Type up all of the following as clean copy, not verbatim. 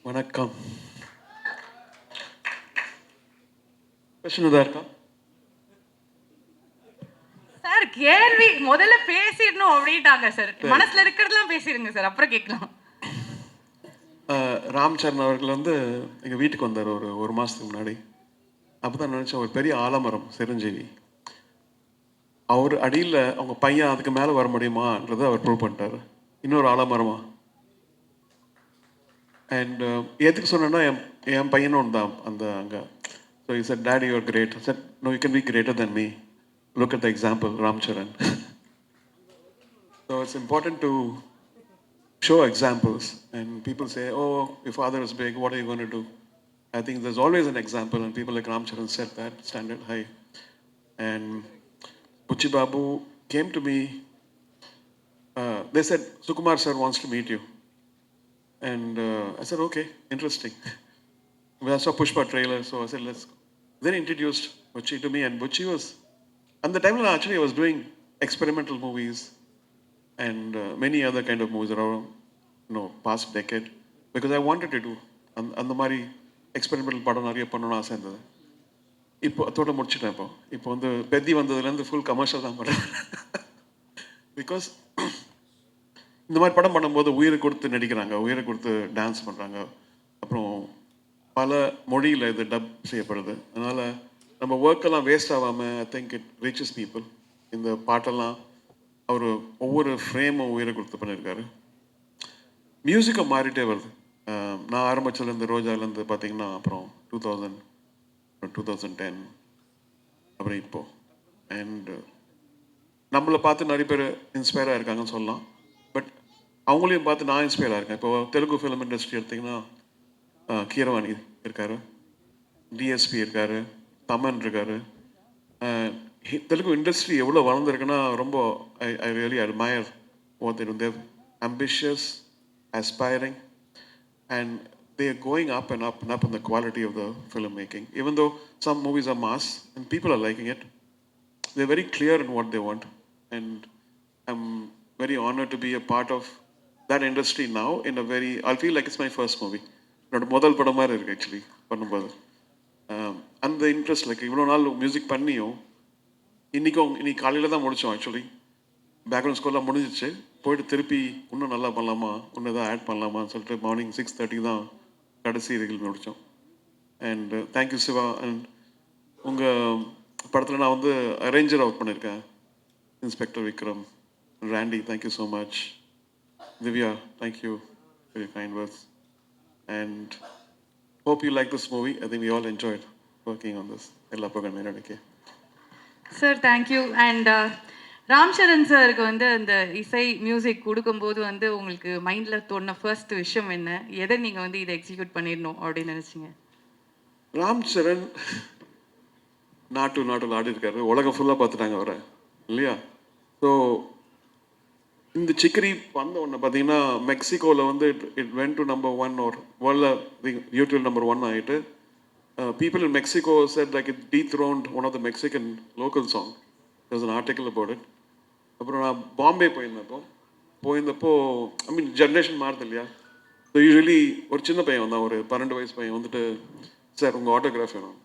வணக்கம். கொஸ்டின் எதா இருக்கா? சார் கேள்வி முதல்ல பேசிடணும் அப்படின்ட்டாங்க சார். மனசுல இருக்கிறதெல்லாம் பேசிடுங்க சார், அப்புறம் கேட்கலாம். ராம் சரண் அவர்கள் வந்து எங்கள் வீட்டுக்கு வந்தார் ஒரு மாதத்துக்கு முன்னாடி. அப்போ தான் நினச்சேன், ஒரு பெரிய ஆலமரம் சிரஞ்சீவி, அவர் அடியில் அவங்க பையன் அதுக்கு மேலே வர முடியுமான்றதை அவர் ப்ரூவ் பண்ணிட்டார். இன்னொரு ஆலமரமா. அண்ட் எதுக்கு சொன்னேன்னா, என் பையனும் தான் அந்த அங்கே. So is a daddy your great. Sir no, you can be greater than me. Look at the example Ram Charan. So it's important to show examples, and people say, oh, your father is big, what are you going to do? I think there's always an example, and people like Ram Charan set that standard high. And Puchi Babu came to me. They said, Sukumar sir wants to meet you. And I said, okay, interesting. I saw Pushpa trailer, so I said, let's go. Then introduced Puchi to me, and Puchi was, at the time actually I was doing experimental movies and many other kind of movies around, past decade, because I wanted to do அந்த மாதிரி experimental படம் நிறைய பண்ணணும்னு ஆசை இருந்தது. இப்போ அதோட முடிச்சுட்டேன். இப்போ வந்து பெத்தி வந்ததுலேருந்து ஃபுல் கமர்ஷியல் தான் பண்ணுறேன். பிகாஸ் இந்த மாதிரி படம் பண்ணும்போது உயிரை கொடுத்து நடிக்கிறாங்க, உயிரை கொடுத்து டான்ஸ் பண்ணுறாங்க, அப்புறம் பல மொழியில் இது டப் செய்யப்படுது. அதனால் நம்ம ஒர்க்கெல்லாம் வேஸ்ட் ஆகாமல் I think it reaches people. இந்த பாட்டெல்லாம் அவர் ஒவ்வொரு ஃப்ரேமும் உயிரை கொடுத்து பண்ணியிருக்காரு. மியூசிக்கை மாறிட்டே வருது. நான் ஆரம்பிச்சதுலேருந்து ரோஜாலேருந்து பார்த்தீங்கன்னா அப்புறம் 2010 அப்புறம் இப்போது. அண்டு நம்மளை பார்த்து நிறைய பேர் இன்ஸ்பயராக இருக்காங்கன்னு சொல்லலாம். பட் அவங்களையும் பார்த்து நான் இன்ஸ்பயராக இருக்கேன். இப்போ தெலுங்கு ஃபிலிம் இண்டஸ்ட்ரி எடுத்திங்கன்னா கீரவாணி இருக்கார், டிஎஸ்பி இருக்கார், தமன் இருக்கார். தெலுங்கு இண்டஸ்ட்ரி எவ்வளோ வளர்ந்துருக்குன்னா ரொம்ப I really admire what they do. They're ambitious, aspiring, and they are going up and up and up in the quality of the filmmaking. Even though some movies are mass and people are liking it, they're very clear in what they want. And I'm very honored to be a part of that industry now in a very, I feel like it's my first movie. என்னோட முதல் படம் மாதிரி இருக்குது actually பண்ணும்போது. அந்த interest like இவ்வளோ நாள் music பண்ணியும் இன்னைக்கு காலையில் தான் முடித்தோம். ஆக்சுவலி பேக்ரவுண்ட் ஸ்கோர்லாம் முடிஞ்சிச்சு. போயிட்டு திருப்பி இன்னும் நல்லா பண்ணலாமா, இன்னும் எதாவது ஆட் பண்ணலாமான்னு சொல்லிட்டு மார்னிங் 6:30 தான் கடைசி இதுகள் முடித்தோம். And thank you Siva. அண்ட் உங்கள் படத்தில் நான் வந்து அரேஞ்சர் ஒர்க் பண்ணியிருக்கேன், inspector Vikram. Randy, thank you so much. Divya, thank you for your kind words. And hope you like this movie. I think we all enjoyed working on this. எல்லா பக்கம் என்னடக்கே sir thank you. And Ram Charan சாருக்கு வந்து அந்த இசை மியூசிக் கொடுக்கும்போது வந்து உங்களுக்கு மைண்டில் தோணுன ஃபர்ஸ்ட் விஷயம் என்ன? எதை நீங்கள் வந்து இதை எக்ஸிக்யூட் பண்ணிடணும் அப்படின்னு நினச்சிங்க? ராம் சரண் நாட்டில் ஆடி இருக்காரு, உலகம் ஃபுல்லாக பார்த்துட்டாங்க அவரை இல்லையா? ஸோ இந்த சிக்கரி வந்த ஒன்று பார்த்தீங்கன்னா மெக்சிகோவில் வந்து இட் வென்ட் டு நம்பர் 1 ஒரு வேர்ல்டில் யூடியூப் நம்பர் 1 ஆகிட்டு. People in Mexico said like it dethroned one of the Mexican local song. There was an article about it. அப்புறம் நான் பாம்பே போயிருந்தப்போ ஐ மீன் ஜென்ரேஷன் மாறுது இல்லையா? ஸோ யூஸ்வலி ஒரு சின்ன பையன் வந்தான், ஒரு 12 வயசு பையன் வந்துட்டு, சார் உங்கள் ஆட்டோகிராஃப் வேணும்.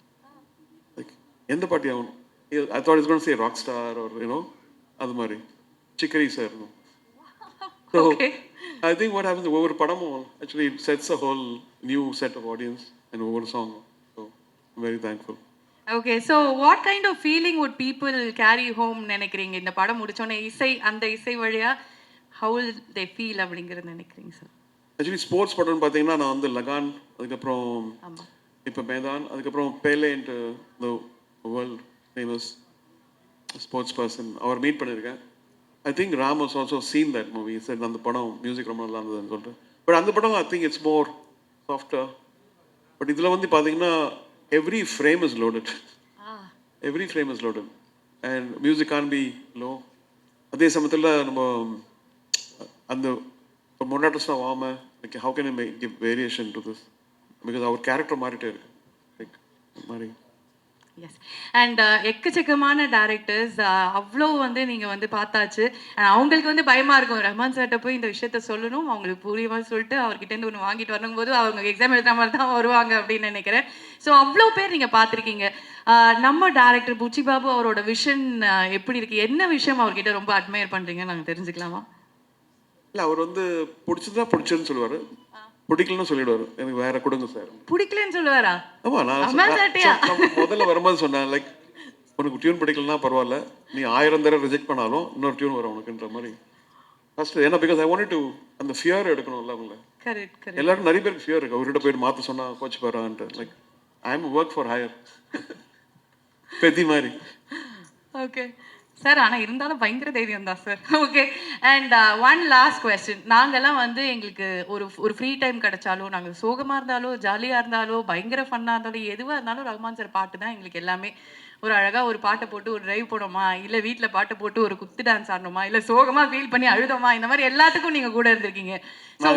லைக் எந்த பாட்டி ஆகணும்? I thought is going to say rock star or you know அது மாதிரி. சிக்கரி sir. So I think what happens over Padamo actually it sets a whole new set of audience and over song. So I'm very thankful. Okay, so what kind of feeling would people carry home நினைக்கிறீங்க இந்த படம் முடிச்சோன்னே? அந்த இசை வழியா how will they feel அப்படிங்கிறது நினைக்கிறீங்க sir? Actually sports படம்னு பார்த்தீங்கன்னா நான் வந்து லகான், அதுக்கப்புறம் இப்போ மேதான், அதுக்கப்புறம் பேலேன்ட்டு the world famous sports person அவர் மீட் பண்ணியிருக்கேன். I think Ram has also seen that movie. He said அந்த படம் மியூசிக் ரொம்ப நல்லா இருந்ததுன்னு சொல்லிட்டு. பட் அந்த படம் I think it's more softer. But இதில் வந்து பார்த்தீங்கன்னா every frame is loaded. Every frame is loaded and music can be low. அதே சமயத்தில் நம்ம அந்த மொனாட்டஸாக வாம like how can I give variation to this, because அவர் கேரக்டர் மாறிட்டே இருக்கு லைக் மாதிரி. எஸ். அண்ட் எக்கச்சக்கமான டேரக்டர்ஸ் அவ்வளோ வந்து நீங்கள் வந்து பார்த்தாச்சு. அவங்களுக்கு வந்து பயமாக இருக்கும், ரஹ்மான் சார்கிட்ட போய் இந்த விஷயத்த சொல்லணும், அவங்களுக்கு புரியுமா சொல்லிட்டு அவர்கிட்டேருந்து ஒன்று வாங்கிட்டு வரும்போது அவங்க எக்ஸாம் எழுதுற மாதிரி தான் வருவாங்க அப்படின்னு நினைக்கிறேன். ஸோ அவ்வளோ பேர் நீங்கள் பார்த்துருக்கீங்க. நம்ம டேரக்டர் புச்சி பாபு அவரோட விஷன் எப்படி இருக்குது, என்ன விஷயம் அவர்கிட்ட ரொம்ப அட்மையர் பண்ணுறீங்கன்னு நாங்கள் தெரிஞ்சுக்கலாமா? இல்லை, அவர் வந்து பிடிச்சதா பிடிச்சதுன்னு சொல்லுவார், பிடிக்கலன்னு சொல்லிடுவார், எனக்கு வேற கொடுங்க சார். பிடிக்கலன்னு சொல்லுவாரா? ஆமா, நான் முதல்ல வரும்போது சொன்னேன், லைக் உனக்கு டியூன் பிடிக்கலன்னா பரவாயில்ல, நீ 1000 தடவை ரிஜெக்ட் பண்ணாலும் இன்னொரு டியூன் வரும் உனக்குன்ற மாதிரி ஃபர்ஸ்ட். ஏன்னா பிகாஸ் ஐ வாண்ட் டு அந்த ஃபியர் எடுக்கணும்ல அவங்கள. Correct correct. எல்லாரும் நிறைய பேருக்கு ஃபியர் இருக்கு, அவர்கிட்ட போயிட்டு மாற்ற சொன்னா கோச் போறான்ட்டு. Like I am work for higher பெதி மாதிரி. ஓகே சார், ஆனால் இருந்தாலும் பயங்கர தைரியம் தான் சார். Okay. And one last question. நாங்கள்லாம் வந்து எங்களுக்கு ஒரு ஃப்ரீ டைம் கிடைச்சாலும், நாங்கள் சோகமாக இருந்தாலும் ஜாலியாக இருந்தாலும் பயங்கர ஃபன்னாக இருந்தாலும் எதுவாக இருந்தாலும் ரஹ்மான் சார் பாட்டு தான் எங்களுக்கு எல்லாமே. ஒரு அழகாக ஒரு பாட்டை போட்டு ஒரு டிரைவ் போனோமா, இல்லை வீட்டில் பாட்டை போட்டு ஒரு குத்து டான்ஸ் ஆடணுமா, இல்லை சோகமாக ஃபீல் பண்ணி அழுதோமா, இந்த மாதிரி எல்லாத்துக்கும் நீங்கள் கூட இருந்திருக்கீங்க. ஸோ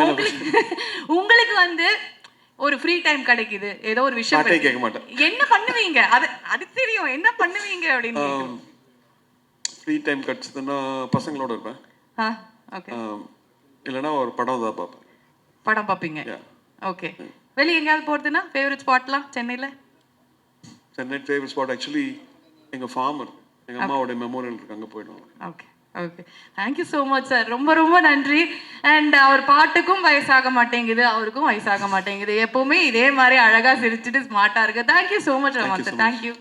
உங்களுக்கு வந்து ஒரு ஃப்ரீ டைம் கிடைக்குது, ஏதோ ஒரு விஷயம் கேட்க மாட்டேன், என்ன பண்ணுவீங்க? அது தெரியும், என்ன பண்ணுவீங்க அப்படின்னு. ஃப்ரீ டைம் கிடச்சதுன்னா பசங்களோட இருப்பேன். ஓகே. இல்லைன்னா ஒரு படம் தான் பார்ப்பேன். படம் பார்ப்பீங்க? ஓகே. வெளியே எங்கேயாவது போகிறதுன்னா ஃபேவரட் ஸ்பாட்லாம் சென்னையில்? சென்னை ஃபேவரட் ஸ்பாட் ஆக்சுவலி எங்கள் ஃபார்ம் இருக்கு, எங்கள் அம்மாவோட மெமோரியல் இருக்கு, அங்கே போயிடுவோம். Okay okay. Thank you so much sir, ரொம்ப ரொம்ப நன்றி. அண்ட் அவர் பாட்டுக்கும் வயசாக மாட்டேங்குது, அவருக்கும் வயசாக மாட்டேங்குது, எப்போவுமே இதே மாதிரி அழகாக சிரிச்சுட்டு ஸ்மார்ட்டாக இருக்கு. Thank you so much Rahman sir. Thank you.